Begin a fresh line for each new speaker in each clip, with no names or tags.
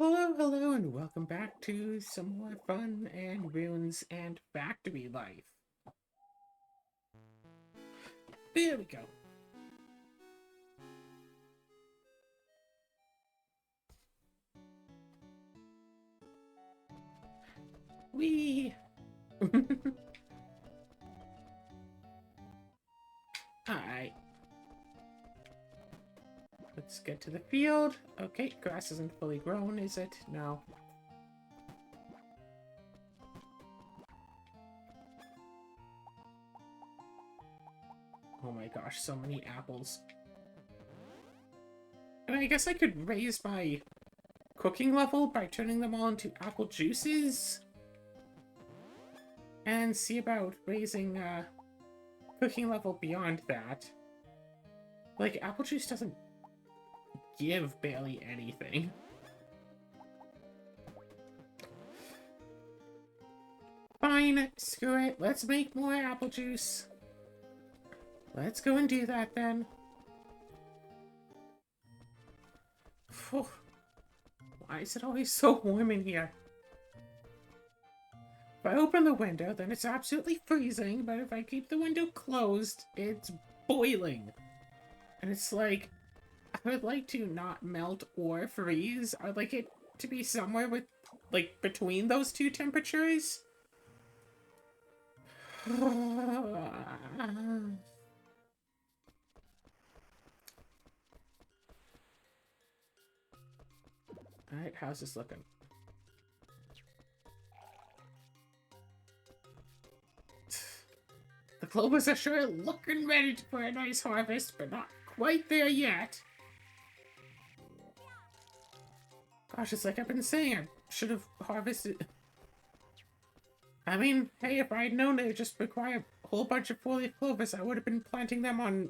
Hello, hello, and welcome back to some more fun and runes and factory life. There we go. We. Alright. Let's get to the field. Okay, grass isn't fully grown, is it? No. Oh my gosh, so many apples. And I guess I could raise my cooking level by turning them all into apple juices. And see about raising cooking level beyond that. Like, apple juice doesn't give barely anything. Fine, screw it. Let's make more apple juice. Let's go and do that then. Phew. Why is it always so warm in here? If I open the window, then it's absolutely freezing, but if I keep the window closed, it's boiling. And it's like, I would like to not melt or freeze. I'd like it to be somewhere with, like, between those two temperatures. Alright, how's this looking? The clovers are sure looking ready for a nice harvest, but not quite there yet. Gosh, it's like I've been saying, I should have harvested. I mean, hey, if I'd known they just require a whole bunch of four-leaf clovers, I would have been planting them on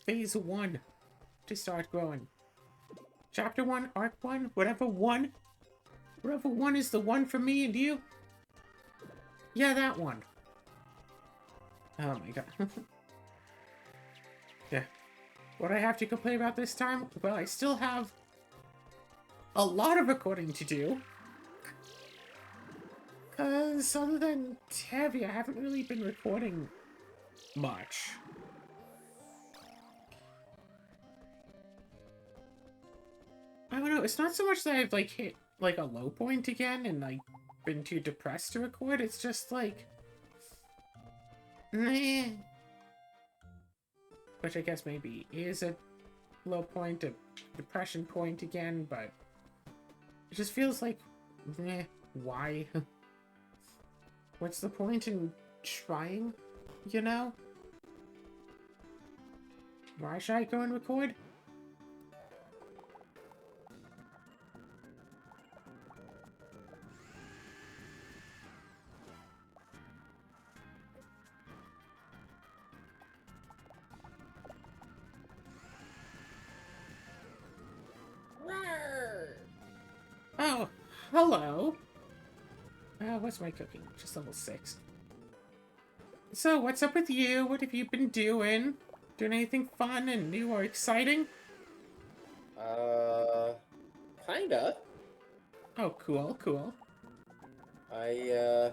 phase 1 to start growing. Chapter 1, Arc 1, whatever one. Whatever one is the one for me and you. Yeah, that one. Oh my god. Yeah. What do I have to complain about this time? Well, I still have a lot of recording to do. Because other than Tavi, I haven't really been recording much. I don't know, it's not so much that I've, like, hit, like, a low point again and, like, been too depressed to record. It's just, like, meh. Which I guess maybe is a low point, a depression point again, but it just feels like, meh, why? What's the point in trying, you know? Why should I go and record? Oh, hello. What's my cooking? Just level 6. So, what's up with you? What have you been doing? Doing anything fun and new or exciting?
Uh, Kinda.
Oh, cool, cool.
I,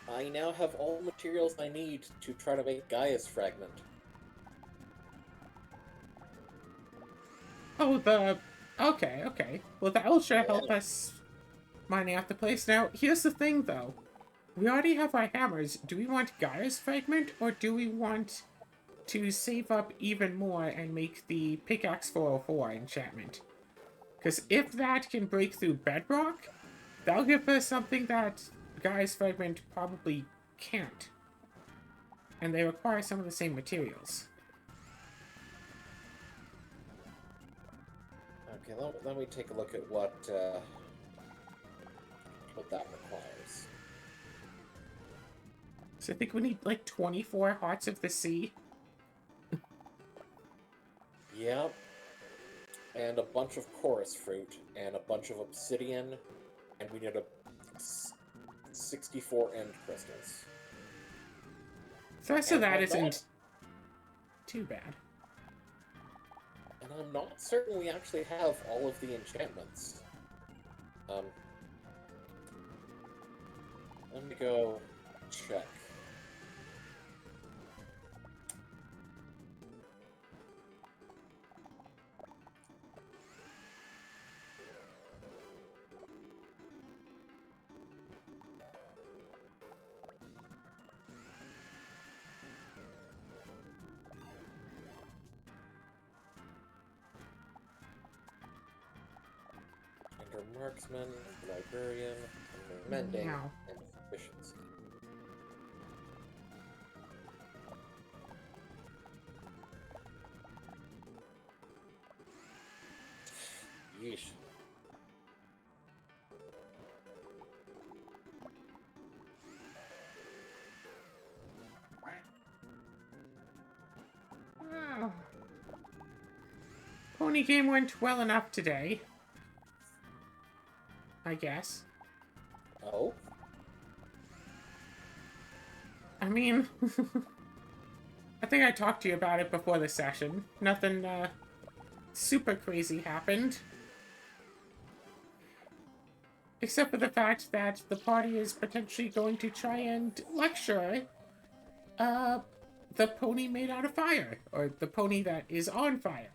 I now have all the materials I need to try to make Gaia's Fragment.
Oh, the... Okay, okay. Well, that will sure help
Yeah.
us mining out the place. Now, here's the thing, though. We already have our hammers. Do we want Gaia's Fragment, or do we want to save up even more and make the Pickaxe 404 enchantment? Because if that can break through bedrock, that'll give us something that Gaia's Fragment probably can't. And they require some of the same materials.
Okay, let me take a look at what that requires.
So I think we need like 24 Hearts of the Sea.
Yep. And a bunch of chorus fruit, and a bunch of obsidian, and we need 64 end crystals.
The rest of
And
that
I'm
isn't too bad.
And I'm not certain we actually have all of the enchantments. Let me go check. Under marksman, librarian, under mending,
Meow.
and efficiency. Yeesh.
Oh. Pony game went well enough today. I guess.
Oh?
I mean, I think I talked to you about it before the session. Nothing, super crazy happened. Except for the fact that the party is potentially going to try and lecture, the pony made out of fire. Or the pony that is on fire.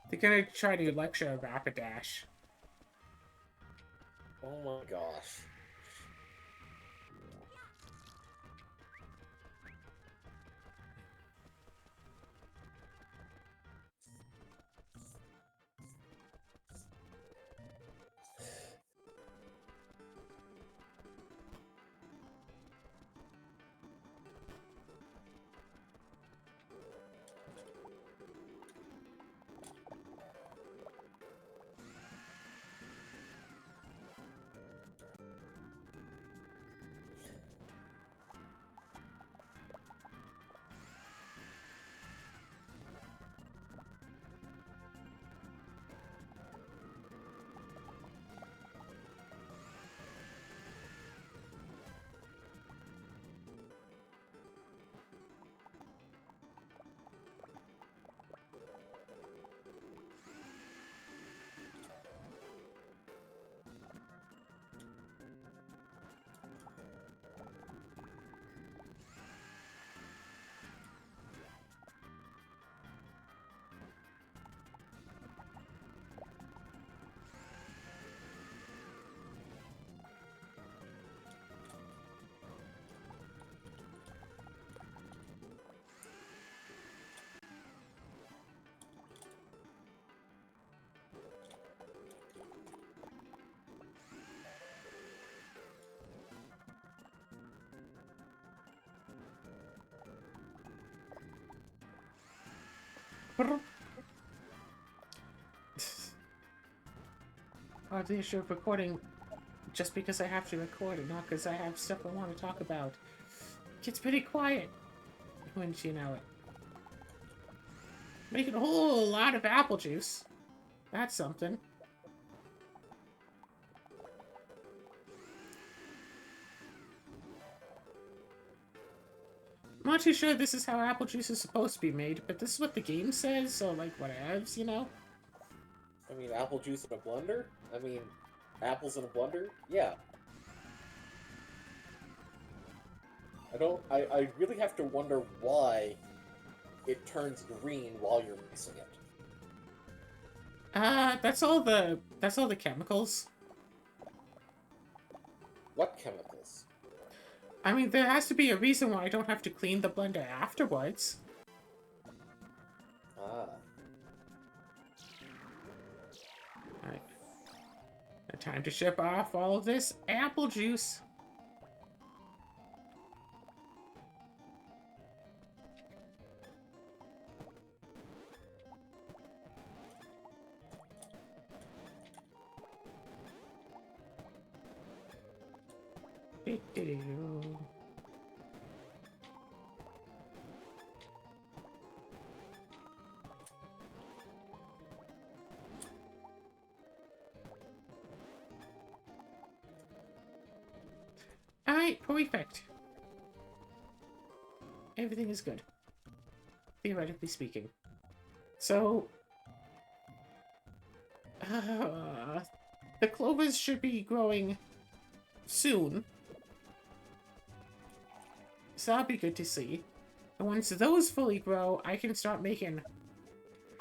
They're gonna try to lecture Rapidash.
Oh my gosh. The issue of recording just because I have to record it, not because I have stuff I want to talk about. It gets pretty quiet, wouldn't you know it? Making a whole lot of apple juice. That's something. I'm not too sure this is how apple juice is supposed to be made, but this is what the game says, so like whatevs, you know? I mean, apple juice in a blender? I mean, apples in a blender? Yeah. I really have to wonder why it turns green while you're mixing it.
That's all the chemicals.
What chemicals?
I mean, there has to be a reason why I don't have to clean the blender afterwards.
Ah.
Alright. Time to ship off all of this apple juice. Alright, perfect. Everything is good. Theoretically speaking. So, the clovers should be growing soon. So that'll be good to see. And once those fully grow, I can start making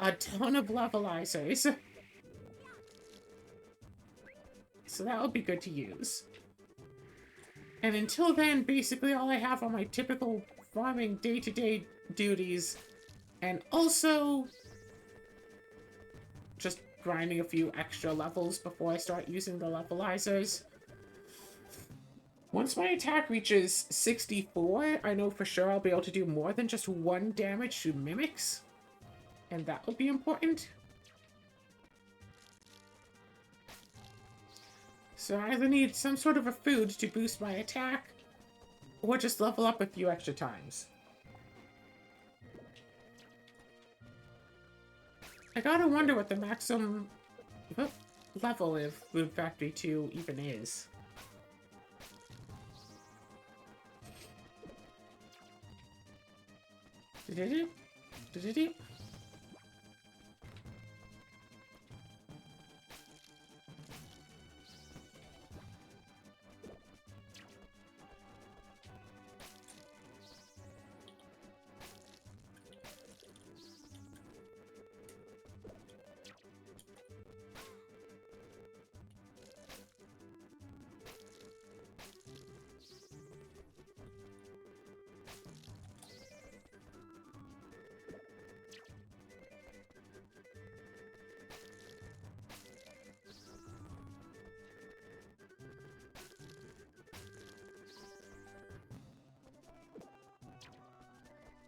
a ton of levelizers. So that'll be good to use. And until then, basically all I have are my typical farming day-to-day duties. And also just grinding a few extra levels before I start using the levelizers. Once my attack reaches 64, I know for sure I'll be able to do more than just 1 damage to mimics. And that will be important. So I either need some sort of a food to boost my attack, or just level up a few extra times. I gotta wonder what the maximum level of Rune Factory 2 even is. Did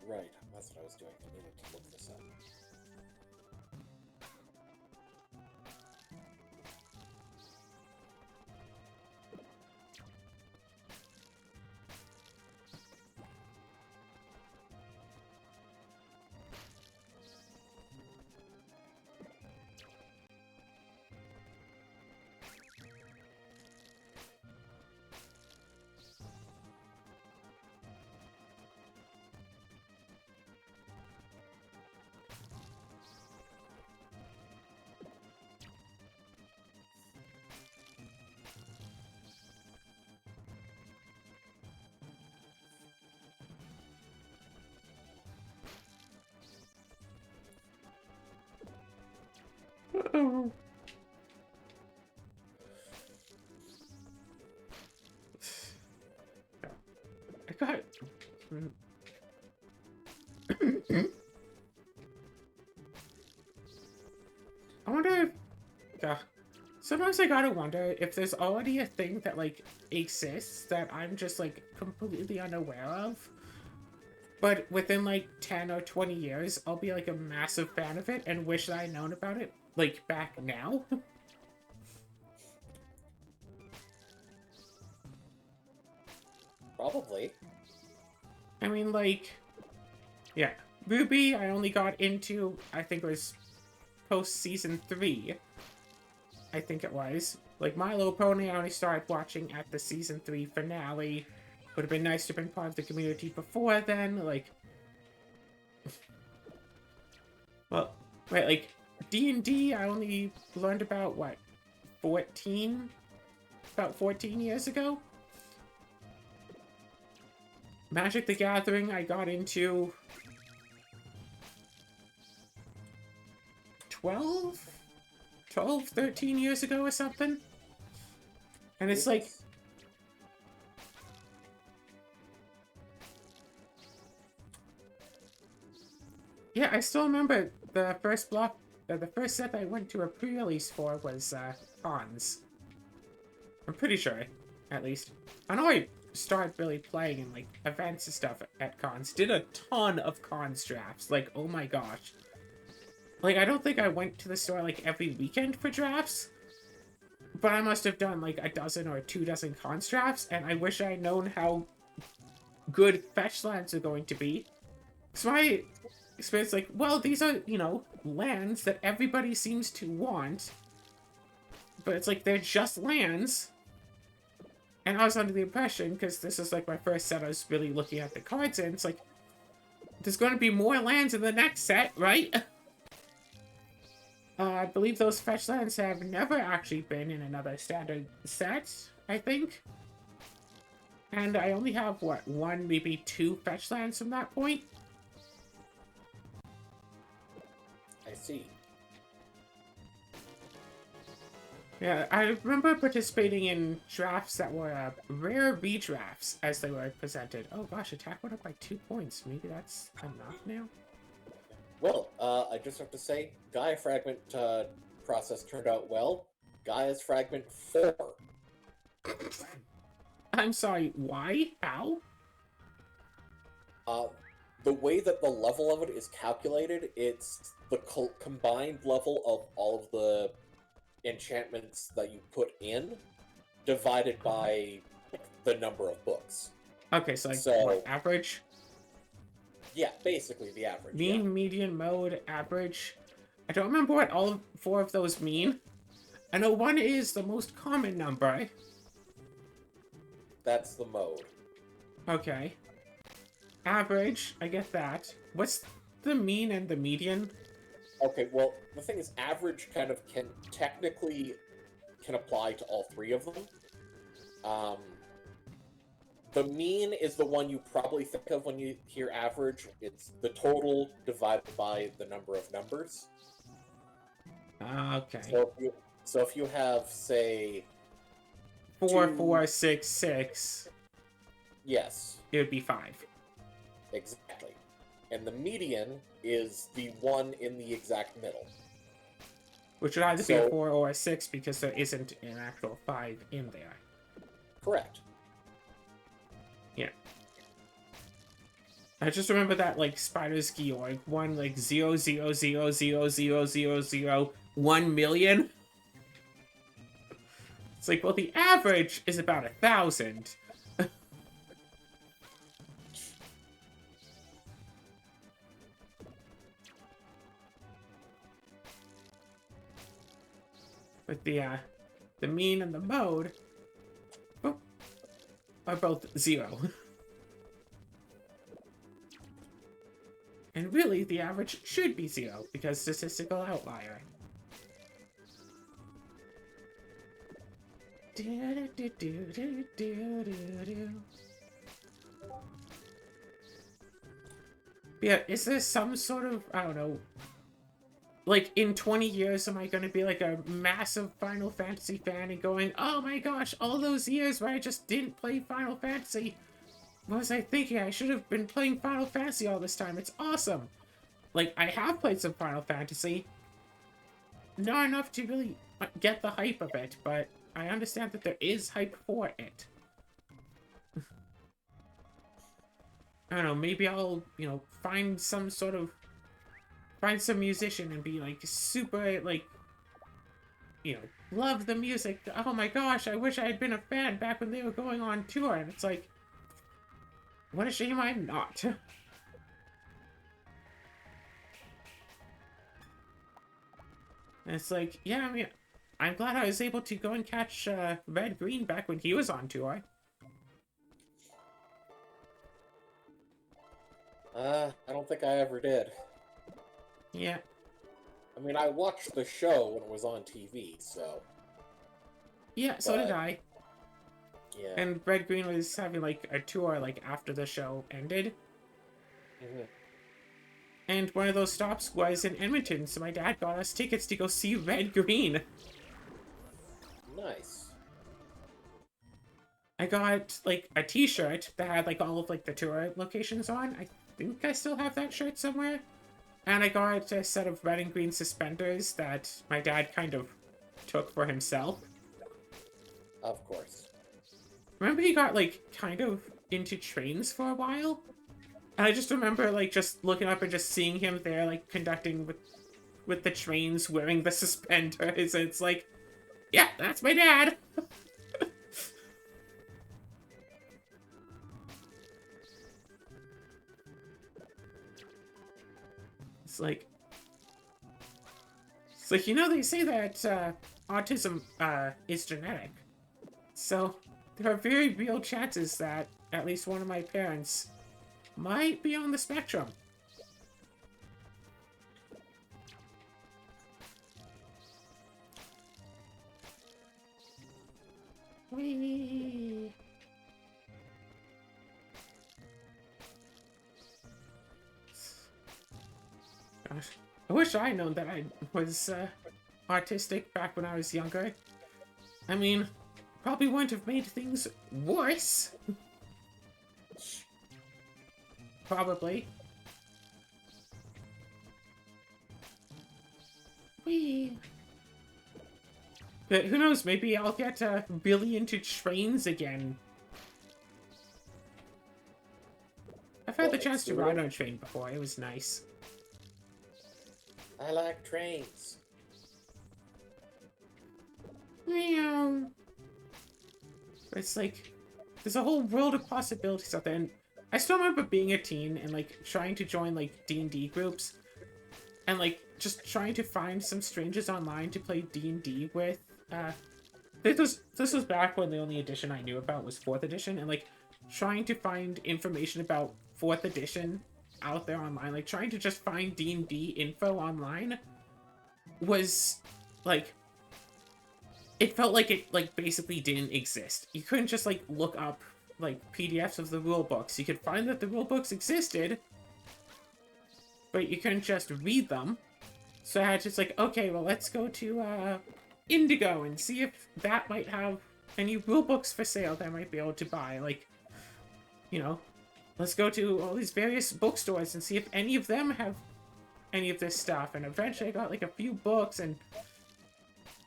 Right, that's what I was doing. I needed to look this up.
Oh. I got... I wonder if... sometimes I gotta wonder if there's already a thing that, like, exists that I'm just, like, completely unaware of. But within, like, 10 or 20 years, I'll be, like, a massive fan of it and wish that I'd known about it, like, back now.
Probably.
I mean, like... Yeah. Ruby, I only got into, I think it was post-season 3. I think it was. Like, My Little Pony, I only started watching at the season 3 finale. Would have been nice to have been part of the community before then, like... Well, right, like, D&D, I only learned about, what, 14? About 14 years ago? Magic the Gathering, I got into... 12, 13 years ago or something? And it's like... Yeah, I still remember the first block, the first set I went to a pre-release for was, cons. I'm pretty sure, at least. I know I started really playing in, like, events and stuff at cons. Did a ton of cons drafts, like, oh my gosh. Like, I don't think I went to the store, like, every weekend for drafts. But I must have done, like, a dozen or 2 dozen cons drafts, and I wish I'd known how good fetch lands are going to be. So my experience, like, well, these are, you know, lands that everybody seems to want. But it's like, they're just lands. And I was under the impression, because this is, like, my first set I was really looking at the cards in, it's like, there's going to be more lands in the next set, right? I believe those fetch lands have never actually been in another standard set, I think. And I only have, what, one, maybe two fetch lands from that point?
I see.
Yeah, I remember participating in drafts that were rare redrafts as they were presented. Oh gosh, attack went up by 2 points. Maybe that's enough now?
Well, I just have to say, Gaia Fragment process turned out well. Gaia's Fragment 4.
I'm sorry, why? How?
The way that the level of it is calculated, it's the combined level of all of the enchantments that you put in, divided by the number of books.
Okay, so what, average?
Yeah, basically the average.
Mean, median, mode, average. I don't remember what all 4 of those mean. I know one is the most common number.
That's the mode.
Okay. Average, I get that. What's the mean and the median?
Okay, well, the thing is, average kind of can apply to all 3 of them. The mean is the one you probably think of when you hear average. It's the total divided by the number of numbers.
Okay.
So if you have, say...
4466.
Yes.
It would be 5.
Exactly. And the median is the one in the exact middle.
Which would either be a 4 or a 6 because there isn't an actual 5 in there.
Correct.
Yeah. I just remember that, like, Spider's Georg won, like, 0.000000001 It's like, well, the average is about 1,000. But the mean and the mode are both 0. And really, the average should be 0, because statistical outlier. Yeah, is there some sort of, I don't know, like, in 20 years, am I going to be, like, a massive Final Fantasy fan and going, oh my gosh, all those years where I just didn't play Final Fantasy, what was I thinking? I should have been playing Final Fantasy all this time. It's awesome. Like, I have played some Final Fantasy. Not enough to really get the hype of it, but I understand that there is hype for it. I don't know, maybe I'll, you know, find some musician and be, like, super, like, you know, love the music. Oh my gosh, I wish I had been a fan back when they were going on tour. And it's like, what a shame I'm not. And it's like, yeah, I mean, I'm glad I was able to go and catch Red Green back when he was on tour.
I don't think I ever did.
Yeah.
I mean, I watched the show when it was on TV, so...
Yeah, so did I.
Yeah.
And Red Green was having, like, a tour, like, after the show ended.
Mm-hmm.
And one of those stops was in Edmonton, so my dad got us tickets to go see Red Green.
Nice.
I got, like, a t-shirt that had, like, all of, like, the tour locations on. I think I still have that shirt somewhere. And I got a set of red and green suspenders that my dad kind of took for himself.
Of course.
Remember he got, like, kind of into trains for a while? And I just remember, like, just looking up and just seeing him there, like, conducting with the trains, wearing the suspenders, and it's like, yeah, that's my dad! It's like, you know, they say that autism is genetic. So there are very real chances that at least one of my parents might be on the spectrum. Whee! Gosh, I wish I'd known that I was artistic back when I was younger. I mean, probably wouldn't have made things worse. Probably. Whee! But who knows, maybe I'll get really into trains again. I've had the chance to ride on a train before, it was nice.
I like trains.
Meow. It's like, there's a whole world of possibilities out there, and I still remember being a teen and like trying to join like D&D groups, and like just trying to find some strangers online to play D&D with. This was back when the only edition I knew about was 4th edition, and like trying to find information about 4th edition out there online, like trying to just find D&D info online was like, it felt like it like basically didn't exist. You couldn't just like look up like PDFs of the rule books. You could find that the rule books existed, but you couldn't just read them. So I had just like, okay, well, let's go to Indigo and see if that might have any rule books for sale that I might be able to buy. Like, you know, let's go to all these various bookstores and see if any of them have any of this stuff. And eventually I got like a few books and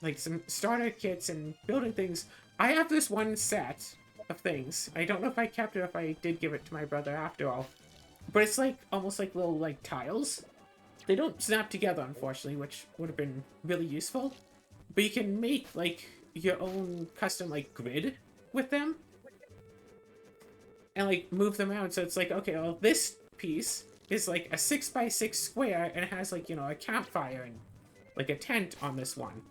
like some starter kits and building things. I have this one set of things. I don't know if I kept it, if I did give it to my brother after all. But it's like almost like little like tiles. They don't snap together, unfortunately, which would have been really useful. But you can make like your own custom like grid with them. And like move them out. So it's like, okay, well, this piece is like a 6x6 square and it has like, you know, a campfire and like a tent on this one.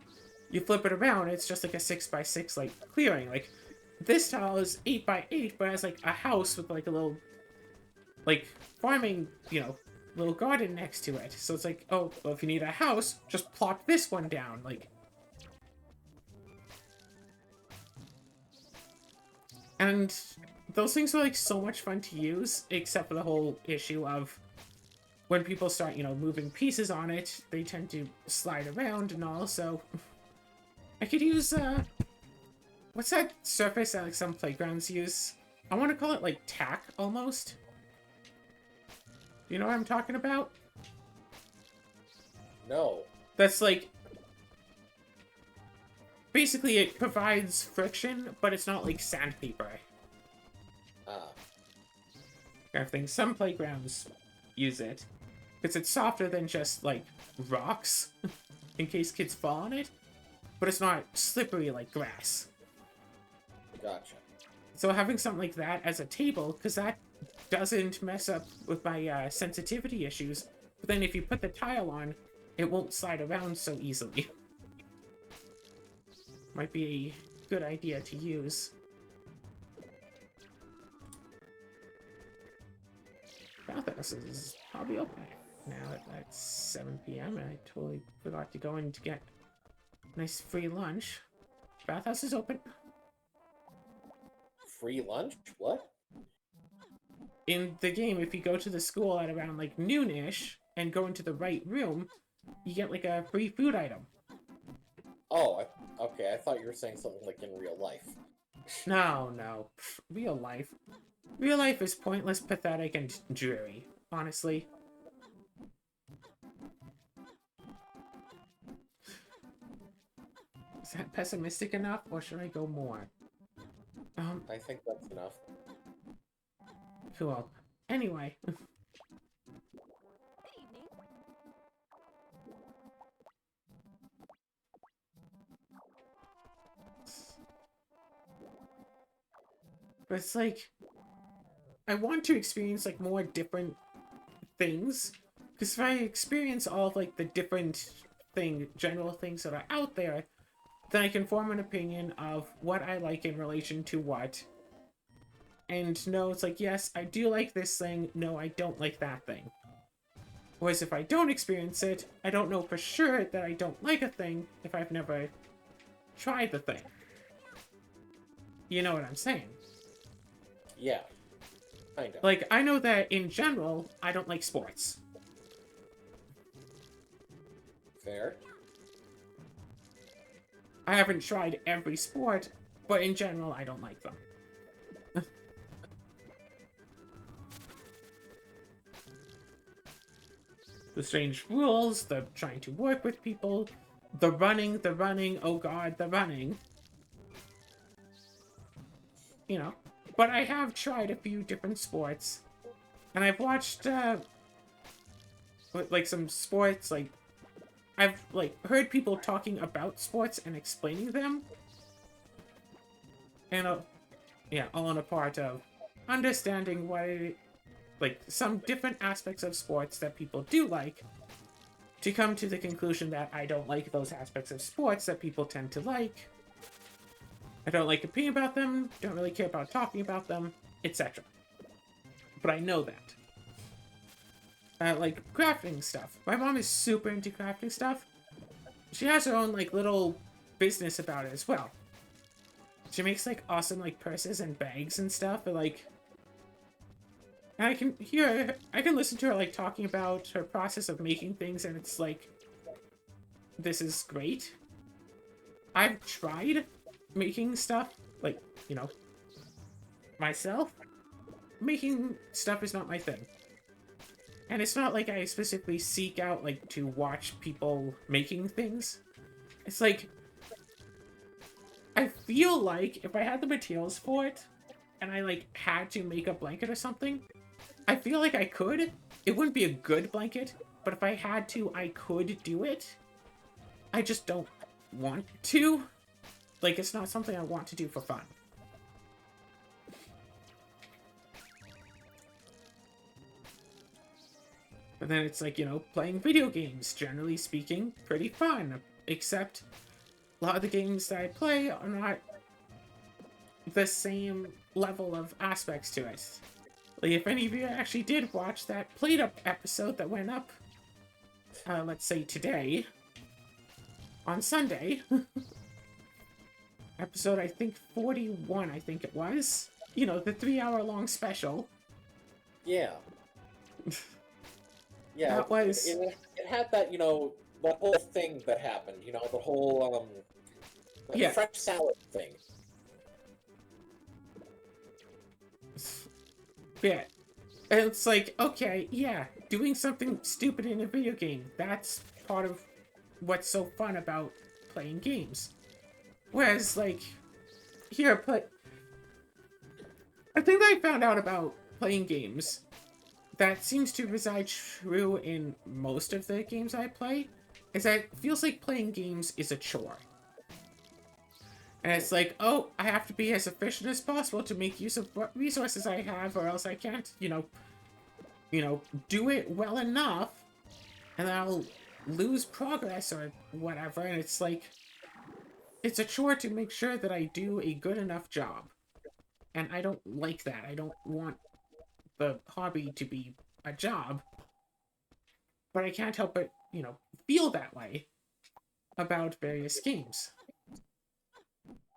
You flip it around, it's just like a 6x6 like clearing. Like this tile is 8x8, but it has like a house with like a little like farming, you know, little garden next to it. So it's like, oh, well, if you need a house, just plop this one down. Like, and those things are like so much fun to use, except for the whole issue of when people start, you know, moving pieces on it, they tend to slide around and all. So I could use what's that surface that like some playgrounds use? I want to call it like tack almost. You know what I'm talking about?
No.
That's like, basically it provides friction, but it's not like sandpaper.
Ah.
Kind of thing. Some playgrounds use it because it's softer than just like rocks in case kids fall on it, but it's not slippery like grass.
Gotcha.
So having something like that as a table, because that doesn't mess up with my sensitivity issues, but then if you put the tile on, it won't slide around so easily. Might be a good idea to use. Bathhouse is probably open now at 7 p.m. I totally forgot to go in to get a nice free lunch. Bathhouse is open.
Free lunch? What?
In the game, if you go to the school at around like noon-ish and go into the right room, you get like a free food item.
Oh, okay. I thought you were saying something like in real life.
No, no. Pff, real life. Real life is pointless, pathetic, and dreary, honestly. Is that pessimistic enough, or should I go more?
I think that's enough.
Cool. Anyway. But it's like, I want to experience like more different things, because if I experience all of like the different general things that are out there, then I can form an opinion of what I like in relation to what. And no, it's like, yes, I do like this thing, no, I don't like that thing. Whereas if I don't experience it, I don't know for sure that I don't like a thing if I've never tried the thing. You know what I'm saying?
Yeah, kind of.
Like, I know that in general, I don't like sports.
Fair.
I haven't tried every sport, but in general, I don't like them. The strange rules, the trying to work with people, the running, oh god, the running. You know. But I have tried a few different sports. And I've watched, like, some sports, like, I've, like, heard people talking about sports and explaining them. And, yeah, all on a part of understanding why, like, some different aspects of sports that people do like, to come to the conclusion that I don't like those aspects of sports that people tend to like. I don't like opinion about them, don't really care about talking about them, etc. But I know that. Like, crafting stuff. My mom is super into crafting stuff. She has her own, like, little business about it as well. She makes, like, awesome, like, purses and bags and stuff, and, like... And I can listen to her, like, talking about her process of making things, and it's like... This is great. I've tried making stuff, like, you know, myself. Making stuff is not my thing. And it's not like I specifically seek out, like, to watch people making things. It's like... I feel like if I had the materials for it, and I, like, had to make a blanket or something, I feel like I could. It wouldn't be a good blanket, but if I had to, I could do it. I just don't want to. Like, it's not something I want to do for fun. But then it's like, you know, playing video games, generally speaking, pretty fun. Except a lot of the games that I play are not the same level of aspects to it. Like, if any of you actually did watch that Played Up episode that went up, let's say today, on Sunday, episode, I think, 41, I think it was. You know, the 3-hour-long special.
Yeah. Yeah,
that was...
It had that, you know, that whole thing that happened, you know, the whole,
yeah.
French salad thing.
Yeah. And it's like, okay, yeah, doing something stupid in a video game, that's part of what's so fun about playing games. Whereas, like, here, I think I found out about playing games that seems to reside true in most of the games I play, is that it feels like playing games is a chore. And it's like, oh, I have to be as efficient as possible to make use of what resources I have, or else I can't, you know, do it well enough, and I'll lose progress or whatever, and it's like, it's a chore to make sure that I do a good enough job. And I don't like that. I don't want the hobby to be a job, but I can't help but, you know, feel that way about various games.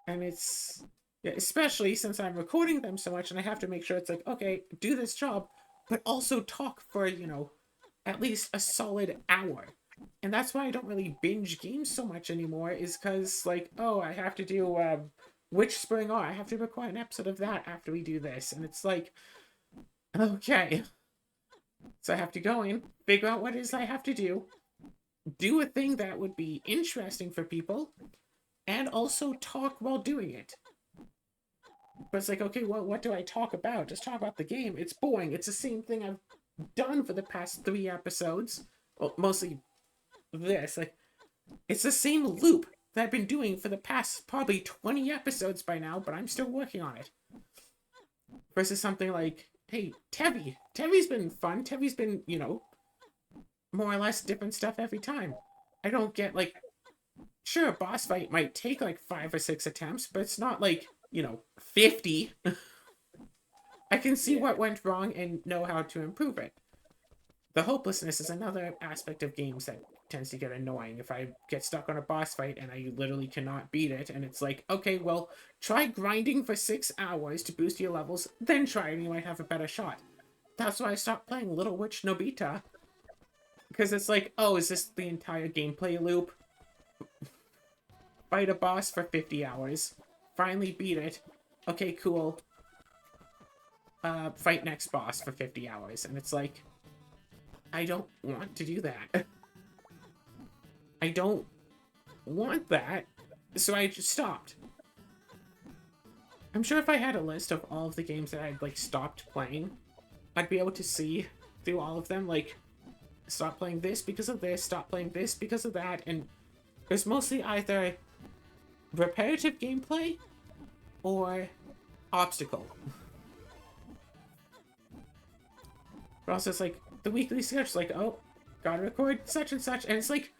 And it's, yeah, especially since I'm recording them so much and I have to make sure it's like, okay, do this job, but also talk for, you know, at least a solid hour. And that's why I don't really binge games so much anymore, is because, like, oh, I have to do, Witch Spring, oh, I have to record an episode of that after we do this. And it's like, okay. So I have to go in, figure out what it is I have to do a thing that would be interesting for people, and also talk while doing it. But it's like, okay, well, what do I talk about? Just talk about the game. It's boring. It's the same thing I've done for the past 3 episodes. Well, mostly this. Like, it's the same loop that I've been doing for the past probably 20 episodes by now, but I'm still working on it. Versus something like, hey, Tevi. Tevi's been fun. Tevi's been, you know, more or less different stuff every time. I don't get, like, sure, a boss fight might take, like, 5 or 6 attempts, but it's not, like, you know, 50. I can see what went wrong and know how to improve it. the hopelessness is another aspect of games that tends to get annoying. If I get stuck on a boss fight and I literally cannot beat it, and it's like, okay, well, try grinding for 6 hours to boost your levels, then try it and you might have a better shot. That's why I stopped playing Little Witch Nobita. Because it's like, oh, is this the entire gameplay loop? Fight a boss for 50 hours. Finally beat it. Okay, cool. Fight next boss for 50 hours. And it's like, I don't want to do that. I don't want that. So I just stopped. I'm sure if I had a list of all of the games that I'd, like, stopped playing, I'd be able to see through all of them, like, stop playing this because of this, stop playing this because of that, and there's mostly either repetitive gameplay or obstacle. But also it's like, the weekly sketch, like, oh, gotta record such and such, and it's like,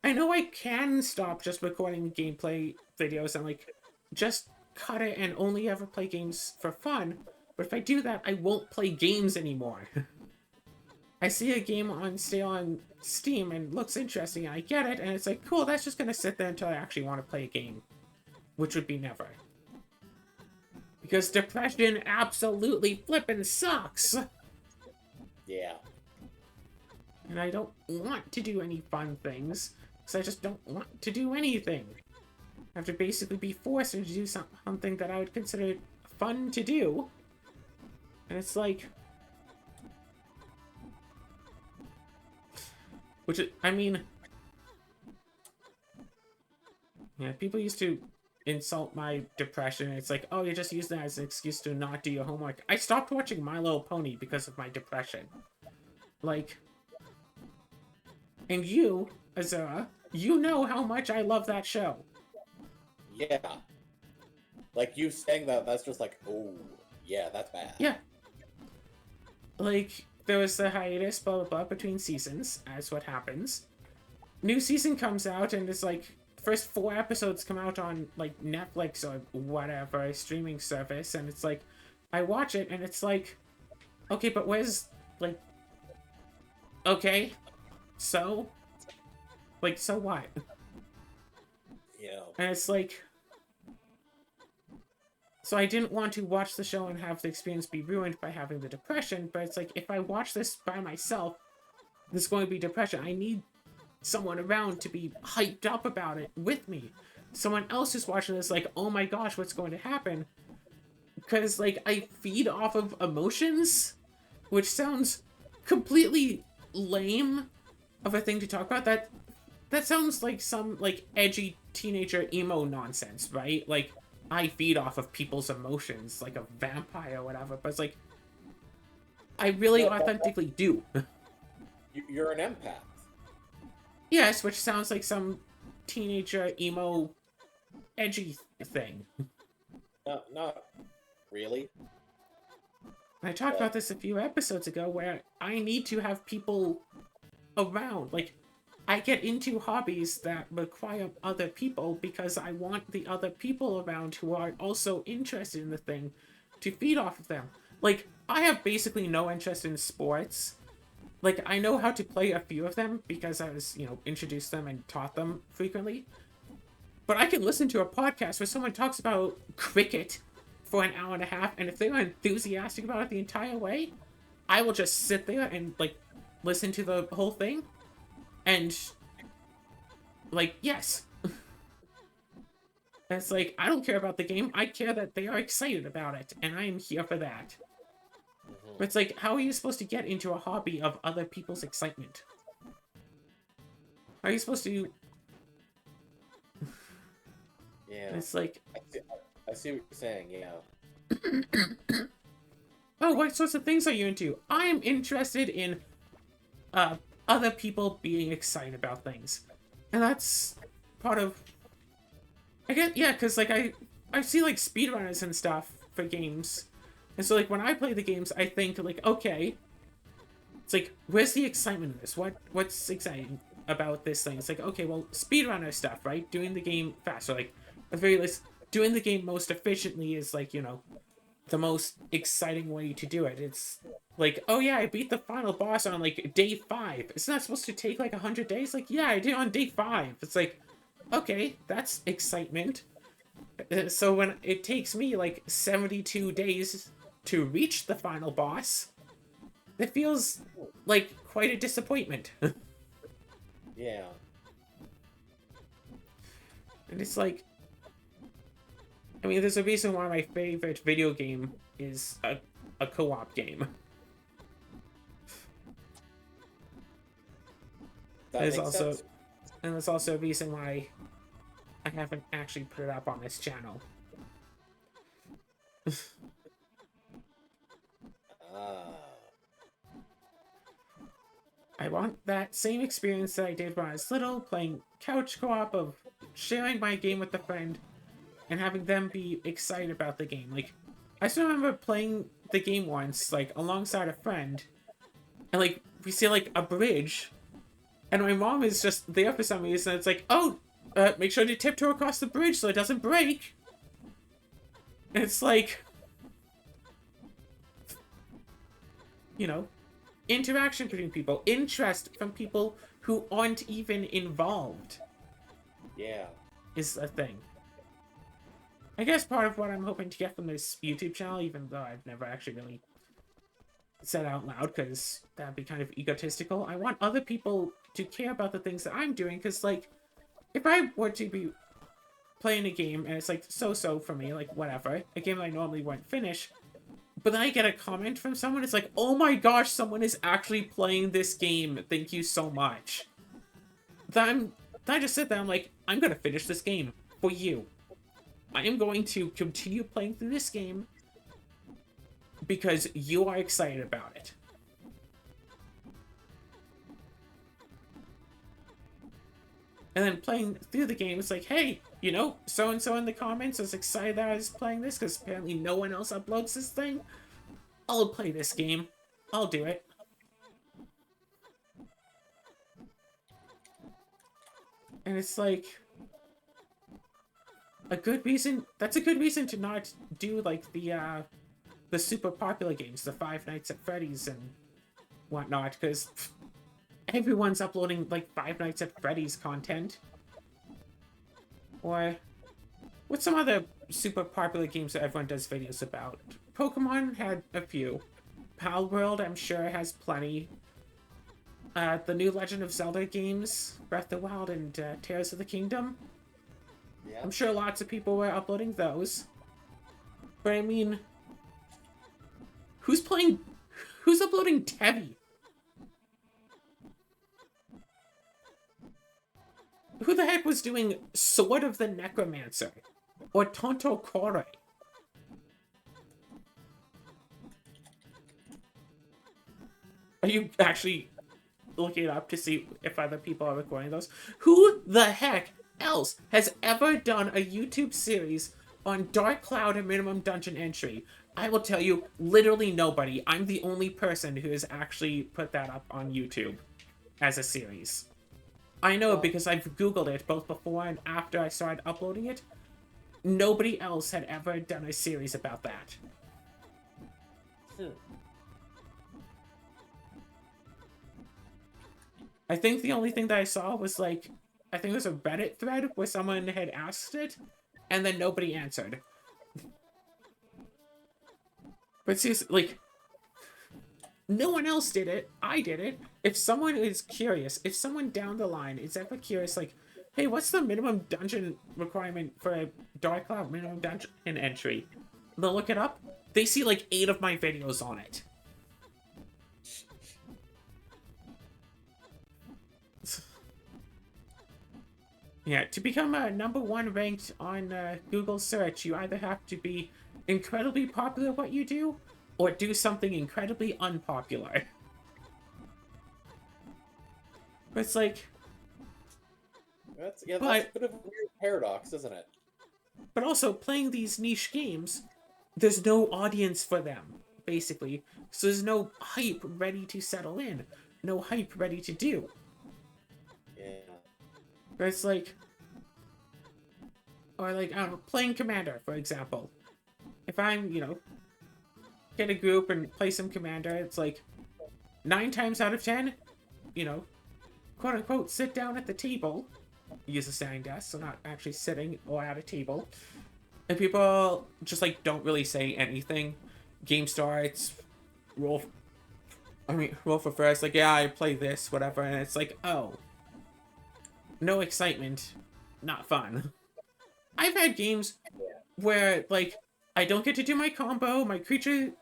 I know I can stop just recording gameplay videos and, like, just cut it and only ever play games for fun, but if I do that, I won't play games anymore. I see a game on sale on Steam and looks interesting, and I get it, and it's like, cool, that's just gonna sit there until I actually want to play a game. Which would be never. Because depression absolutely flippin' sucks!
Yeah.
And I don't want to do any fun things, because I just don't want to do anything. I have to basically be forced to do something that I would consider fun to do. And it's like... Which, I mean... Yeah, people used to insult my depression. It's like, oh, you just use that as an excuse to not do your homework. I stopped watching My Little Pony because of my depression. Like... And you, Azura, you know how much I love that show.
Yeah. Like, you saying that, that's just like, oh, yeah, that's bad.
Yeah. Like, there was the hiatus, blah, blah, blah, between seasons, as what happens. New season comes out, and it's like, first 4 episodes come out on, like, Netflix or whatever, a streaming service, and it's like, I watch it, and it's like, okay, but where's, like, okay, so? Like, so what?
Yeah.
And it's like... So I didn't want to watch the show and have the experience be ruined by having the depression, but it's like, if I watch this by myself, there's going to be depression. I need someone around to be hyped up about it with me. Someone else who's watching this like, oh my gosh, what's going to happen? Because, like, I feed off of emotions, which sounds completely lame of a thing to talk about. That sounds like some, like, edgy teenager emo nonsense, right? Like, I feed off of people's emotions, like a vampire or whatever, but it's like, I really authentically do.
You're an empath.
Yes, which sounds like some teenager emo edgy thing.
No, not really.
I talked about this a few episodes ago, where I need to have people around. Like, I get into hobbies that require other people because I want the other people around who are also interested in the thing to feed off of them. Like, I have basically no interest in sports. Like, I know how to play a few of them because I was, introduced them and taught them frequently. But I can listen to a podcast where someone talks about cricket for an hour and a half, and if they are enthusiastic about it the entire way, I will just sit there and, like, listen to the whole thing. And, like, yes. And it's like, I don't care about the game. I care that they are excited about it, and I am here for that. But it's like, how are you supposed to get into a hobby of other people's excitement? How are you supposed to...
Yeah.
It's like...
I see what you're saying, yeah.
Oh, what sorts of things are you into? I'm interested in, other people being excited about things. And that's part of... I get, yeah, because, like, I see, like, speedrunners and stuff for games. And so, like, when I play the games, I think, like, okay, it's like, where's the excitement in this? What's exciting about this thing? It's like, okay, well, speedrunner stuff, right? Doing the game faster, like, at the very least, doing the game most efficiently is, like, the most exciting way to do it. It's like, oh yeah, I beat the final boss on like day 5. It's not supposed to take like 100 days. Like, yeah, I did it on day 5. It's like, okay, that's excitement. So when it takes me like 72 days to reach the final boss, it feels like quite a disappointment.
Yeah.
And it's like, I mean, there's a reason why my favorite video game is a co-op game.
That
There's
makes
also,
sense.
and there's also a reason why I haven't actually put it up on this channel.
Ah.
I want that same experience that I did when I was little, playing couch co-op of sharing my game with a friend and having them be excited about the game. Like, I still remember playing the game once, like, alongside a friend, and, like, we see, like, a bridge, and my mom is just there for some reason. It's like, oh, make sure to tiptoe across the bridge so it doesn't break. And it's like, you know, interaction between people, interest from people who aren't even involved
Yeah.
is a thing. I guess part of what I'm hoping to get from this YouTube channel, even though I've never actually really said out loud, because that'd be kind of egotistical, I want other people to care about the things that I'm doing, because, like, if I were to be playing a game, and it's, like, so-so for me, like, whatever, a game I normally wouldn't finish, but then I get a comment from someone, it's like, oh my gosh, someone is actually playing this game, thank you so much. Then I just sit there, I'm like, I'm gonna finish this game for you. I am going to continue playing through this game because you are excited about it. And then playing through the game, it's like, hey, you know, so-and-so in the comments is excited that I was playing this because apparently no one else uploads this thing. I'll play this game. I'll do it. And it's like, that's a good reason to not do, like, the super popular games, the Five Nights at Freddy's and whatnot, because everyone's uploading, like, Five Nights at Freddy's content. Or, what's some other super popular games that everyone does videos about? Pokemon had a few. Pal World, I'm sure, has plenty. The new Legend of Zelda games, Breath of the Wild and Tears of the Kingdom.
Yeah.
I'm sure lots of people were uploading those. But I mean, who's uploading Tevi? Who the heck was doing Sword of the Necromancer? Or Tonto Kore? Are you actually looking it up to see if other people are recording those? Who the heck else has ever done a YouTube series on Dark Cloud and Minimum Dungeon Entry? I will tell you, literally nobody. I'm the only person who has actually put that up on YouTube as a series. I know because I've Googled it both before and after I started uploading it. Nobody else had ever done a series about that. I think the only thing that I saw was, like, I think it was a Reddit thread where someone had asked it, and then nobody answered. But seriously, like, no one else did it. I did it. If someone is curious, if someone down the line is ever curious, like, hey, what's the minimum dungeon requirement for a Dark Cloud minimum dungeon entry? They'll look it up. They see, like, 8 of my videos on it. Yeah, to become #1 ranked on Google search, you either have to be incredibly popular at what you do, or do something incredibly unpopular. But it's like...
That's a bit of a weird paradox, isn't it?
But also, playing these niche games, there's no audience for them, basically. So there's no hype ready to settle in. No hype ready to do.
Yeah.
But it's like... Or like, I don't know, playing Commander, for example. If I'm, you know, get a group and play some Commander, it's like 9 times out of 10, you know, quote unquote, sit down at the table, use a standing desk, so not actually sitting or at a table, and people just like don't really say anything. Game starts, roll for first, like, yeah, I play this, whatever, and it's like, oh, no excitement, not fun. I've had games where, like, I don't get to do my combo, my creature,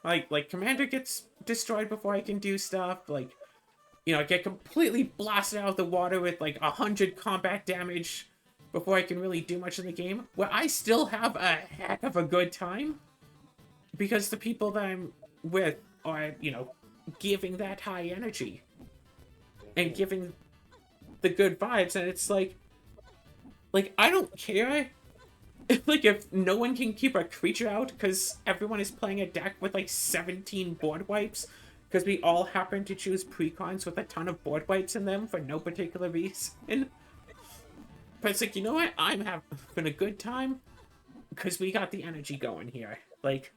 like commander gets destroyed before I can do stuff, like, you know, I get completely blasted out of the water with, like, 100 combat damage before I can really do much in the game, where I still have a heck of a good time, because the people that I'm with are, you know, giving that high energy, and giving the good vibes, and it's like, I don't care like, if no one can keep a creature out because everyone is playing a deck with, like, 17 board wipes, because we all happen to choose precons with a ton of board wipes in them for no particular reason. But it's like, you know what? I'm having a good time because we got the energy going here. Like,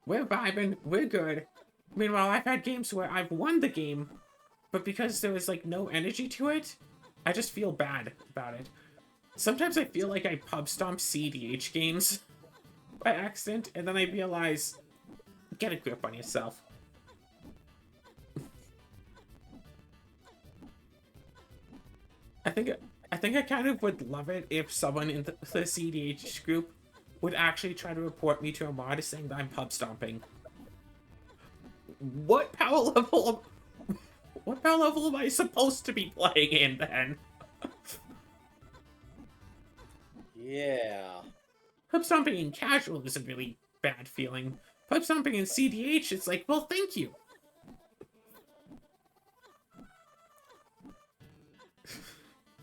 we're vibing, we're good. Meanwhile, I've had games where I've won the game, but because there was, like, no energy to it, I just feel bad about it. Sometimes I feel like I pub stomp CDH games by accident, and then I realize, get a grip on yourself. I think I kind of would love it if someone in the CDH group would actually try to report me to a mod saying that I'm pub stomping. What power level am I supposed to be playing in then?
Yeah.
Pub stomping in casual is a really bad feeling. Pub stomping in CDH, it's like, well, thank you.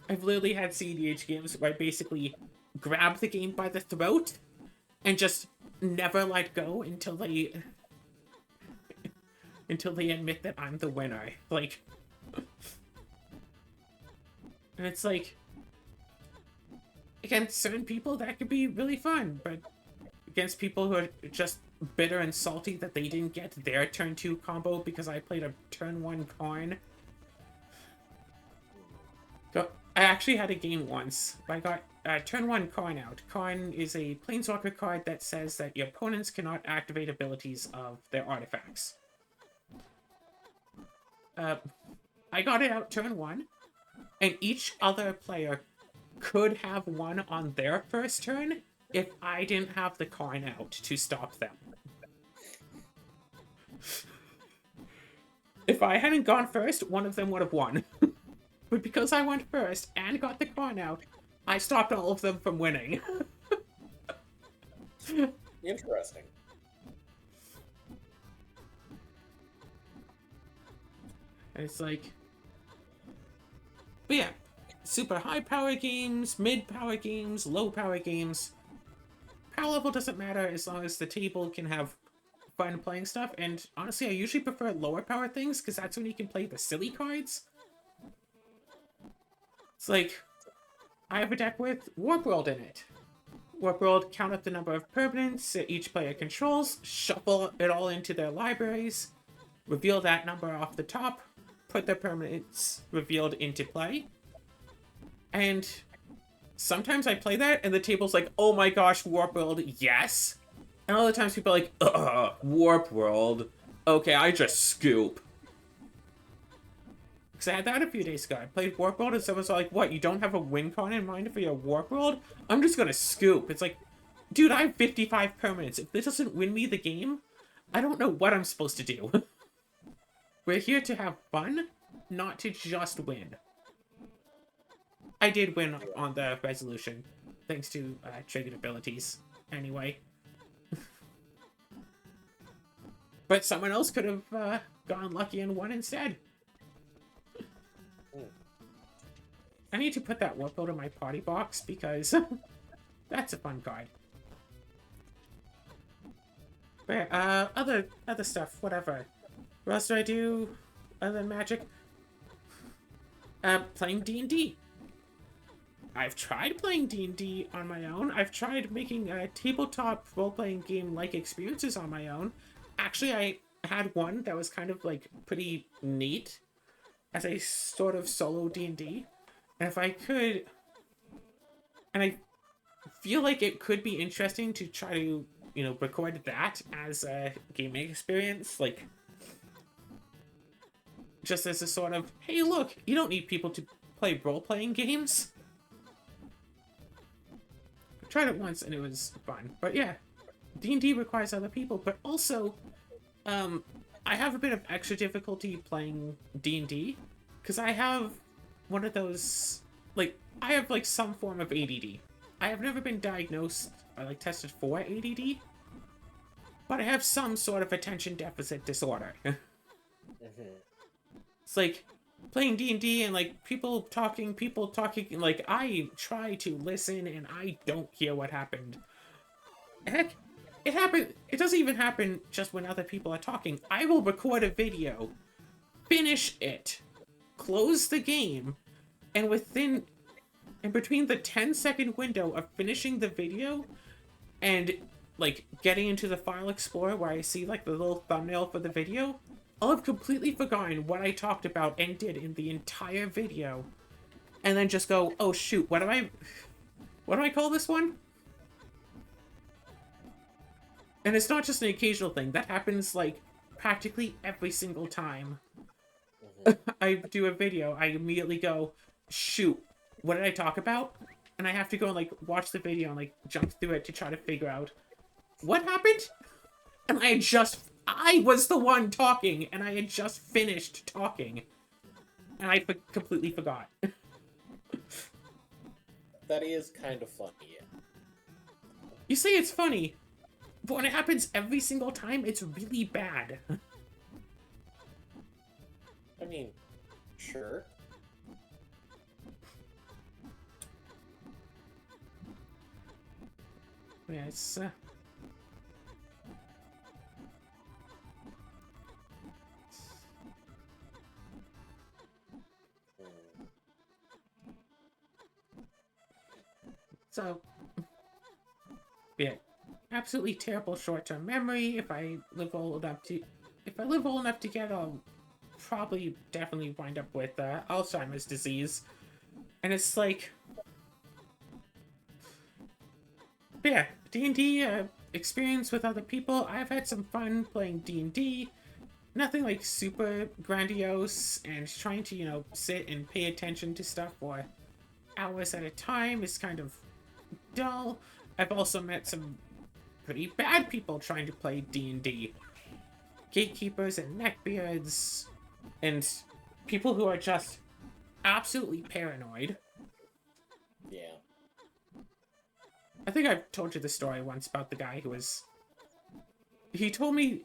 I've literally had CDH games where I basically grab the game by the throat and just never let go until they admit that I'm the winner. Like, and it's like, against certain people that could be really fun, but against people who are just bitter and salty that they didn't get their turn 2 combo because I played a turn 1 Karn. So I actually had a game once. I got turn 1 Karn out. Karn is a Planeswalker card that says that your opponents cannot activate abilities of their artifacts. I got it out turn 1, and each other player could have one on their first turn if I didn't have the Karn out to stop them. If I hadn't gone first, one of them would have won. But because I went first and got the Karn out, I stopped all of them from winning.
Interesting.
And it's like, but yeah, super high power games, mid power games, low power games. Power level doesn't matter as long as the table can have fun playing stuff. And honestly, I usually prefer lower power things because that's when you can play the silly cards. It's like, I have a deck with Warp World in it. Warp World, count up the number of permanents that each player controls, shuffle it all into their libraries, reveal that number off the top, put their permanents revealed into play. And sometimes I play that and the table's like, oh my gosh, Warp World, yes. And other times people are like, Warp World. Okay, I just scoop. Because I had that a few days ago. I played Warp World and someone's like, what, you don't have a win con in mind for your Warp World? I'm just gonna scoop. It's like, dude, I have 55 permanents. If this doesn't win me the game, I don't know what I'm supposed to do. We're here to have fun, not to just win. I did win on the resolution, thanks to triggered abilities, anyway. But someone else could have gone lucky and won instead. I need to put that Warp Build in my party box because that's a fun card. But other stuff, whatever. What else do I do other than Magic? Playing D&D. I've tried playing D&D on my own. I've tried making a tabletop role-playing game-like experiences on my own. Actually, I had one that was kind of, like, pretty neat as a sort of solo D&D. And if I could... And I feel like it could be interesting to try to, you know, record that as a gaming experience. Like, just as a sort of, hey, look, you don't need people to play role-playing games. I tried it once and it was fun. But yeah, D&D requires other people. But also, I have a bit of extra difficulty playing D&D because I have one of those, like, I have, like, some form of ADD. I have never been diagnosed or, like, tested for ADD, but I have some sort of attention deficit disorder. It's like, playing D&D and, like, people talking, like, I try to listen and I don't hear what happened. Heck, it doesn't even happen just when other people are talking. I will record a video, finish it, close the game, and between the 10-second window of finishing the video and, like, getting into the file explorer where I see, like, the little thumbnail for the video, I'll have completely forgotten what I talked about and did in the entire video. And then just go, oh shoot, what do I call this one? And it's not just an occasional thing. That happens, like, practically every single time I do a video. I immediately go, shoot, what did I talk about? And I have to go and, like, watch the video and, like, jump through it to try to figure out what happened? And I was the one talking, and I had just finished talking. And I completely forgot.
That is kind of funny, yeah.
You say it's funny, but when it happens every single time, it's really bad.
I mean, sure.
Yeah, it's, So, yeah, absolutely terrible short-term memory. If I live old enough to get, I'll probably definitely wind up with Alzheimer's disease. And it's like, yeah, D&D experience with other people. I've had some fun playing D&D. Nothing like super grandiose, and trying to, you know, sit and pay attention to stuff for hours at a time is kind of dull. I've also met some pretty bad people trying to play D&D. Gatekeepers and neckbeards, and people who are just absolutely paranoid.
Yeah.
I think I've told you the story once about the guy he told me,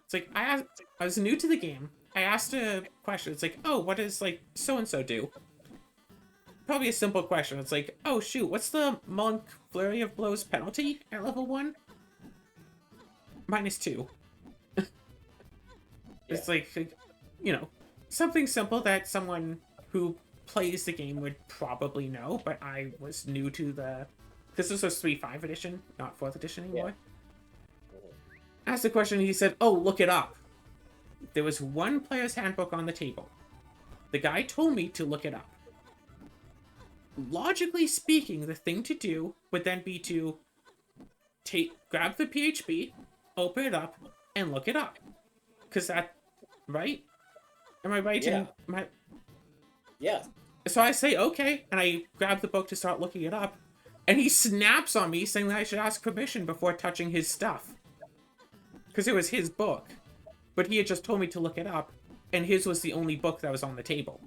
it's like, I was new to the game. I asked a question. It's like, oh, what does, like, so-and-so do? Probably a simple question. It's like, oh, shoot, what's the Monk Flurry of Blows penalty at level 1? -2. It's like, you know, something simple that someone who plays the game would probably know, but I was new to because this was 3.5 edition, not 4th edition anymore. Yeah. Asked the question, he said, oh, look it up. There was one player's handbook on the table. The guy told me to look it up. Logically speaking, the thing to do would then be to grab the PHB, open it up, and look it up. Because that, right? Am I right?
Yeah. Yeah.
So I say, okay, and I grab the book to start looking it up, and he snaps on me saying that I should ask permission before touching his stuff. Because it was his book. But he had just told me to look it up, and his was the only book that was on the table.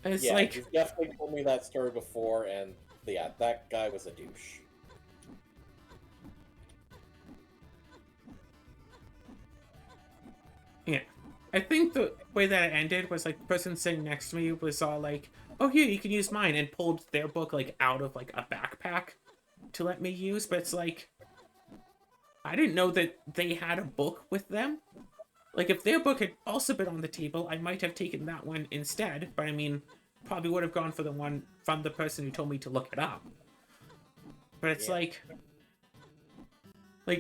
And it's like,
you've definitely told me that story before, and yeah, that guy was a douche.
Yeah. I think the way that it ended was, like, the person sitting next to me was all like, oh, here, you can use mine, and pulled their book, like, out of, like, a backpack to let me use, but it's like, I didn't know that they had a book with them. Like, if their book had also been on the table, I might have taken that one instead, but I mean, probably would have gone for the one from the person who told me to look it up. But it's like,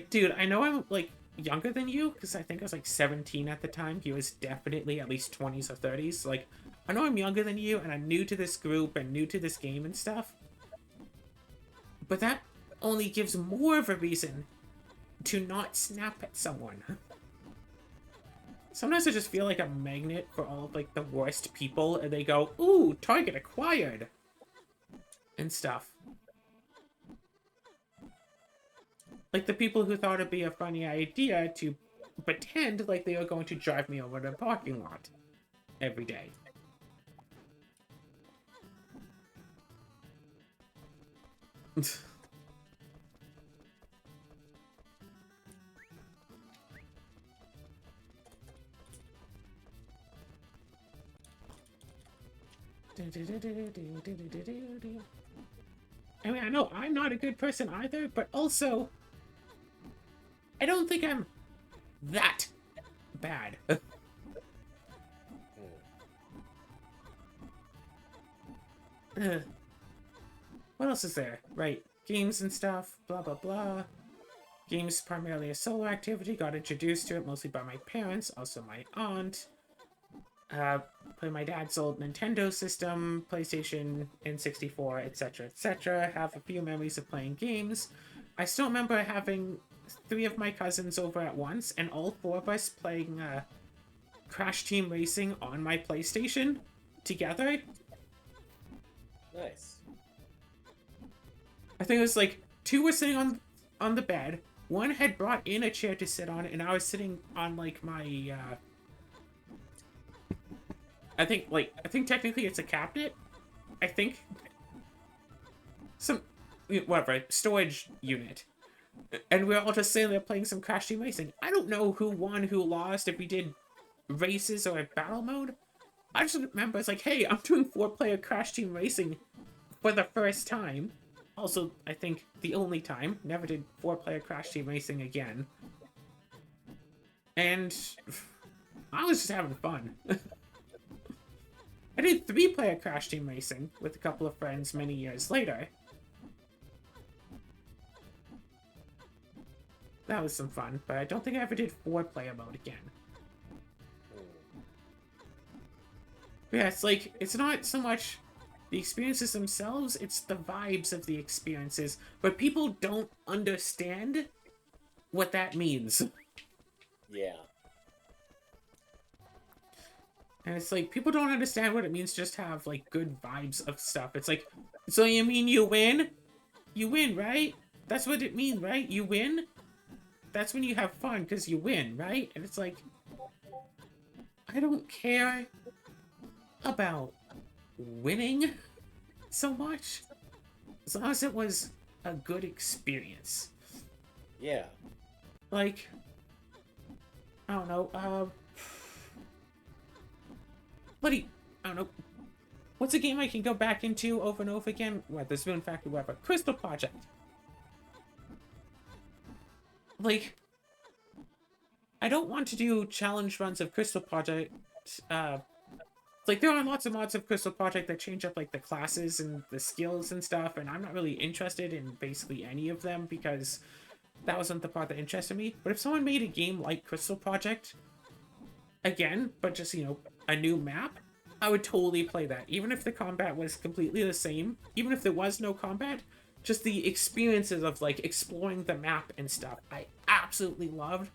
dude, I know I'm like younger than you because I think I was like 17 at the time. He was definitely at least 20s or 30s. Like, I know I'm younger than you, and I'm new to this group and new to this game and stuff. But that only gives more of a reason to not snap at someone. Sometimes I just feel like a magnet for all of, like, the worst people, and they go, ooh, target acquired! And stuff. Like the people who thought it'd be a funny idea to pretend like they were going to drive me over to the parking lot every day. I mean, I know I'm not a good person either, but also, I don't think I'm that bad. What else is there? Right, games and stuff, blah blah blah. Games primarily a solo activity, got introduced to it mostly by my parents, also my aunt. Play my dad's old Nintendo system, PlayStation, N64, etc., etc. Have a few memories of playing games. I still remember having 3 of my cousins over at once, and all 4 of us playing Crash Team Racing on my PlayStation together.
Nice.
I think it was like 2 were sitting on the bed, 1 had brought in a chair to sit on, and I was sitting on like my I think technically it's a cabinet. I think some whatever storage unit, and we're all just sitting there playing some Crash Team Racing. I don't know who won, who lost, if we did races or a battle mode. I just remember it's like, hey, I'm doing 4-player Crash Team Racing for the first time. Also, I think the only time. Never did 4-player Crash Team Racing again. And I was just having fun. I did 3-player Crash Team Racing with a couple of friends many years later. That was some fun, but I don't think I ever did 4-player mode again. But yeah, it's like, it's not so much the experiences themselves, it's the vibes of the experiences, but people don't understand what that means.
Yeah.
And it's like, people don't understand what it means to just have, like, good vibes of stuff. It's like, so you mean you win? You win, right? That's what it means, right? You win? That's when you have fun, because you win, right? And it's like, I don't care about winning so much, as long as it was a good experience.
Yeah.
Like, I don't know, I don't know, what's a game I can go back into over and over again? What, the Spoon Factory, whatever. Crystal Project. Like, I don't want to do challenge runs of Crystal Project, like, there are lots and lots of Crystal Project that change up, like, the classes and the skills and stuff, and I'm not really interested in basically any of them, because that wasn't the part that interested me. But if someone made a game like Crystal Project, again, but just, you know, a new map, I would totally play that. Even if the combat was completely the same, even if there was no combat, just the experiences of, like, exploring the map and stuff, I absolutely loved.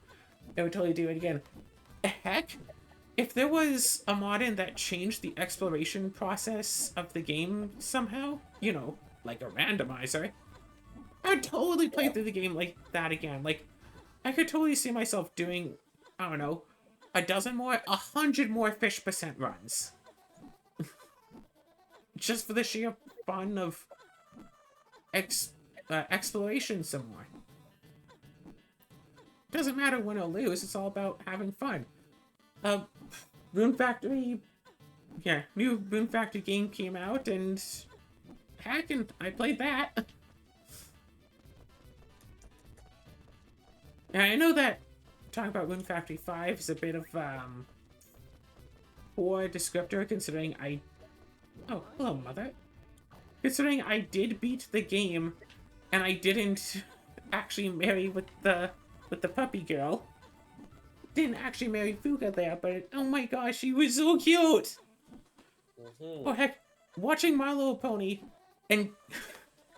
I would totally do it again. Heck, if there was a mod-in that changed the exploration process of the game somehow, you know, like a randomizer, I'd totally play through the game like that again. Like, I could totally see myself doing, I don't know, 100 more fish percent runs. Just for the sheer fun of exploration some more. Doesn't matter win or lose, it's all about having fun. Rune Factory, yeah, new Rune Factory game came out, and heck, and I played that. And I know that talking about Rune Factory 5 is a bit of poor descriptor, considering I Oh, hello, Mother. Considering I did beat the game, and I didn't actually marry with the puppy girl. Didn't actually marry Fuga there, but oh my gosh, she was so cute! Oh heck, watching My Little Pony and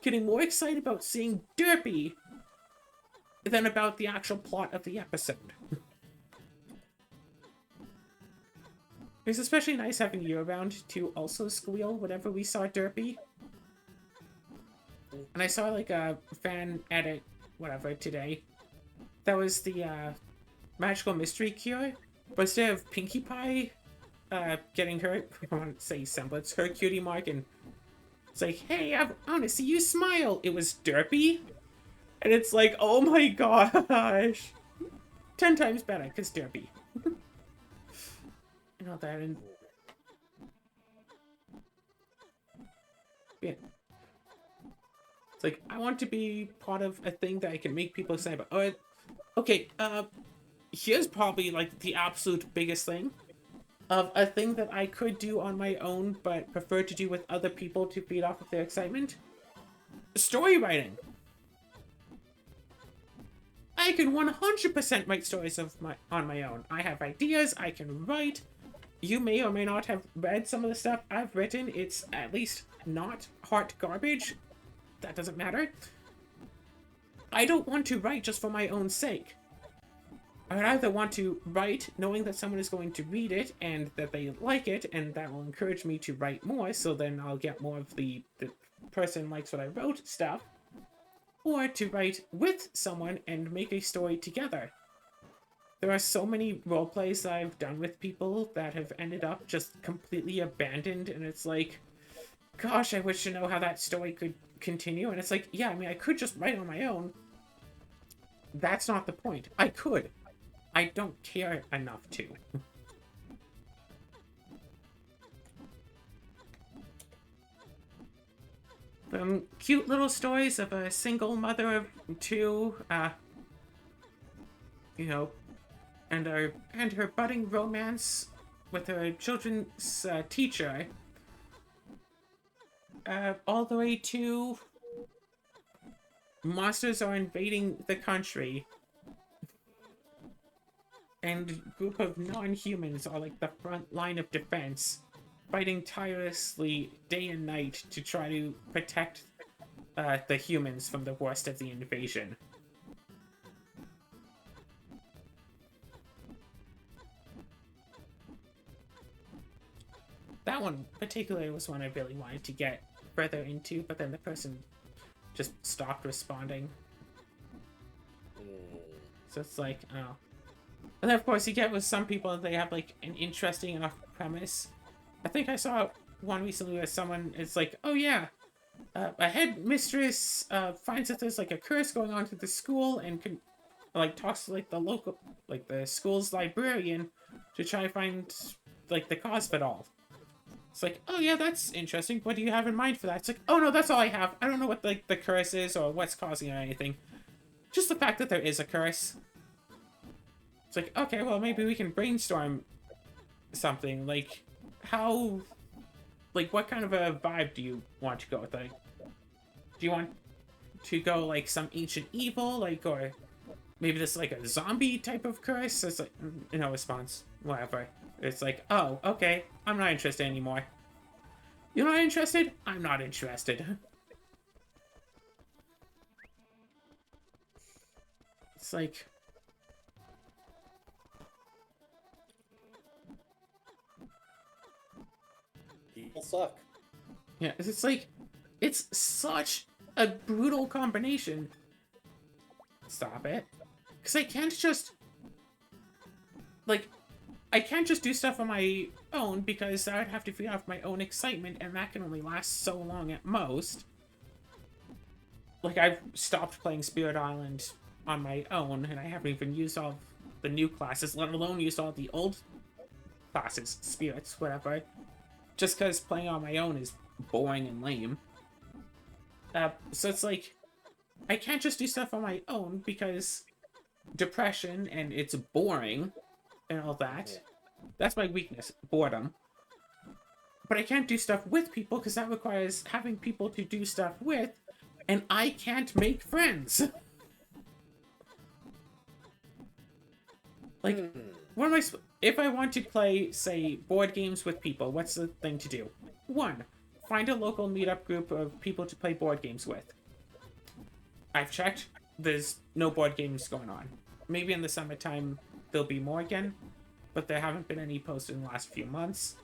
getting more excited about seeing Derpy than about the actual plot of the episode. It's especially nice having you around to also squeal whenever we saw Derpy. And I saw like a fan edit, whatever, today. That was the magical mystery cure. But instead of Pinkie Pie getting her, I want to say semblance, her cutie mark, and it's like, hey, I want to see you smile. It was Derpy. And it's like, oh my gosh. 10 times better, because Derpy. And all that, and... yeah. It's like, I want to be part of a thing that I can make people say about. Oh, okay, here's probably, like, the absolute biggest thing. Of a thing that I could do on my own, but prefer to do with other people to feed off of their excitement. Story writing. I can 100% write stories on my own. I have ideas, I can write. You may or may not have read some of the stuff I've written. It's at least not hot garbage. That doesn't matter. I don't want to write just for my own sake. I would either want to write knowing that someone is going to read it and that they like it, and that will encourage me to write more, so then I'll get more of the person likes what I wrote stuff. Or to write with someone and make a story together. There are so many roleplays that I've done with people that have ended up just completely abandoned, and it's like, gosh, I wish to know how that story could continue. And it's like, yeah, I mean, I could just write on my own. That's not the point. I could. I don't care enough to. Cute little stories of a single mother of two, you know, and her budding romance with her children's teacher, all the way to monsters are invading the country, and a group of non-humans are like the front line of defense, fighting tirelessly day and night to try to protect the humans from the worst of the invasion. That one particularly was one I really wanted to get further into, but then the person just stopped responding. So it's like, oh. And then of course you get with some people, they have like an interesting enough premise. I think I saw one recently where someone is like, oh yeah, a headmistress finds that there's like a curse going on to the school and can like talks to like the local, like the school's librarian to try to find like the cause of it all. It's like, oh yeah, that's interesting. What do you have in mind for that? It's like, oh no, that's all I have. I don't know what like the curse is or what's causing it or anything. Just the fact that there is a curse. It's like, okay, well maybe we can brainstorm something. Like, how, like what kind of a vibe do you want to go with? Like, do you want to go like some ancient evil, like, or maybe this like a zombie type of curse? It's like, no response, whatever. It's like, oh, okay, I'm not interested anymore. You're not interested? I'm not interested. It's like...
people suck.
yeah, it's like... it's such a brutal combination. Stop it. Because I can't just... like... I can't just do stuff on my own because I'd have to feed off my own excitement, and that can only last so long at most. Like, I've stopped playing Spirit Island on my own, and I haven't even used all the new classes, let alone used all the old classes, spirits, whatever. Just because playing on my own is boring and lame. So it's like, I can't just do stuff on my own because depression and it's boring and all that. That's my weakness, boredom. but I can't do stuff with people because that requires having people to do stuff with, and I can't make friends. Like, what am I... If I want to play, say, board games with people, what's the thing to do? 1. Find a local meetup group of people to play board games with. I've checked. There's no board games going on. Maybe in the summertime there'll be more again, but there haven't been any posted in the last few months.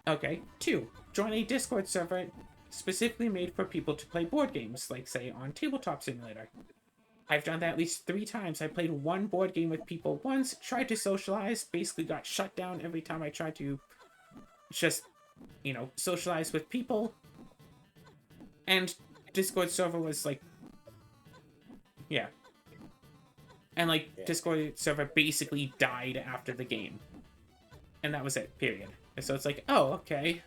Okay. 2. Join a Discord server specifically made for people to play board games, like, say, on Tabletop Simulator. I've done that at least 3 times. I played one board game with people once, tried to socialize, basically got shut down every time I tried to just, you know, socialize with people. And Discord server was like... Yeah. And, like, Discord server basically died after the game. And that was it, period. And so it's like, oh, okay.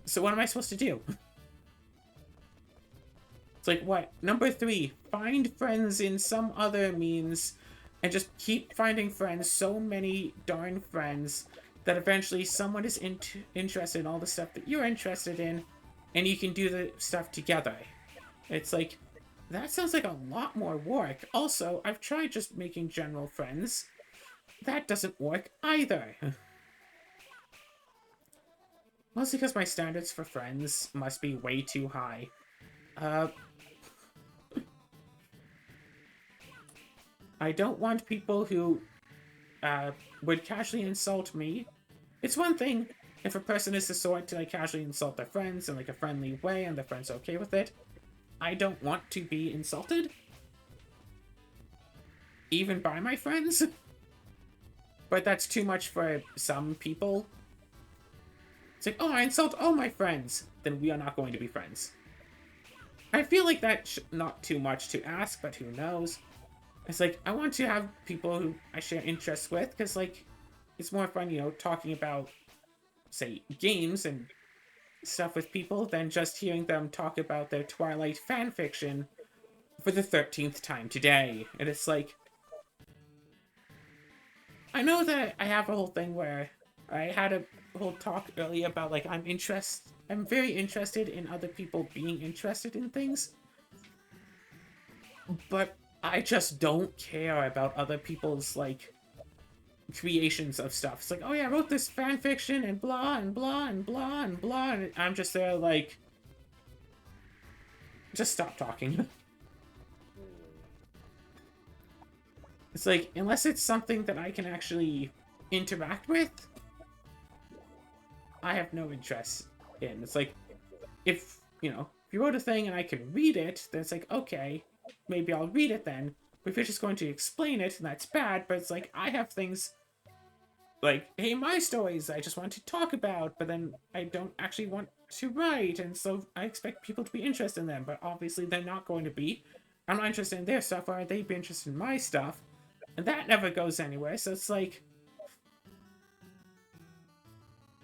So what am I supposed to do? It's like, what? Number 3, find friends in some other means, and just keep finding friends, so many darn friends, that eventually someone is interested in all the stuff that you're interested in, and you can do the stuff together. It's like, that sounds like a lot more work. Also, I've tried just making general friends. That doesn't work either. Mostly because my standards for friends must be way too high. I don't want people who would casually insult me. It's one thing if a person is the sort to like casually insult their friends in like a friendly way and their friends are okay with it. I don't want to be insulted. Even by my friends. But that's too much for some people. It's like, oh, I insult all my friends. Then we are not going to be friends. I feel like that's not too much to ask, but who knows? It's like, I want to have people who I share interests with, because, like, it's more fun, you know, talking about, say, games and stuff with people than just hearing them talk about their Twilight fanfiction for the 13th time today. And it's like, I know that I have a whole thing where I had a whole talk earlier about, like, I'm very interested in other people being interested in things. But I just don't care about other people's, like, creations of stuff. It's like, oh yeah, I wrote this fan fiction and blah and blah and blah and blah, and I'm just there like, just stop talking. It's like, unless it's something that I can actually interact with, I have no interest in. It's like, if, you know, if you wrote a thing and I can read it, then it's like, okay, maybe I'll read it then. But if you're just going to explain it, then that's bad. But it's like, I have things like, hey, my stories I just want to talk about, but then I don't actually want to write, and so I expect people to be interested in them, but obviously they're not going to be. I'm not interested in their stuff, or they'd be interested in my stuff, and that never goes anywhere, so it's like,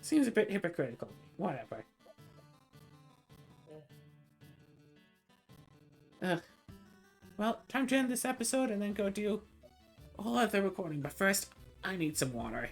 seems a bit hypocritical. Whatever. Ugh. Well, time to end this episode and then go do a whole other recording, but first, I need some water.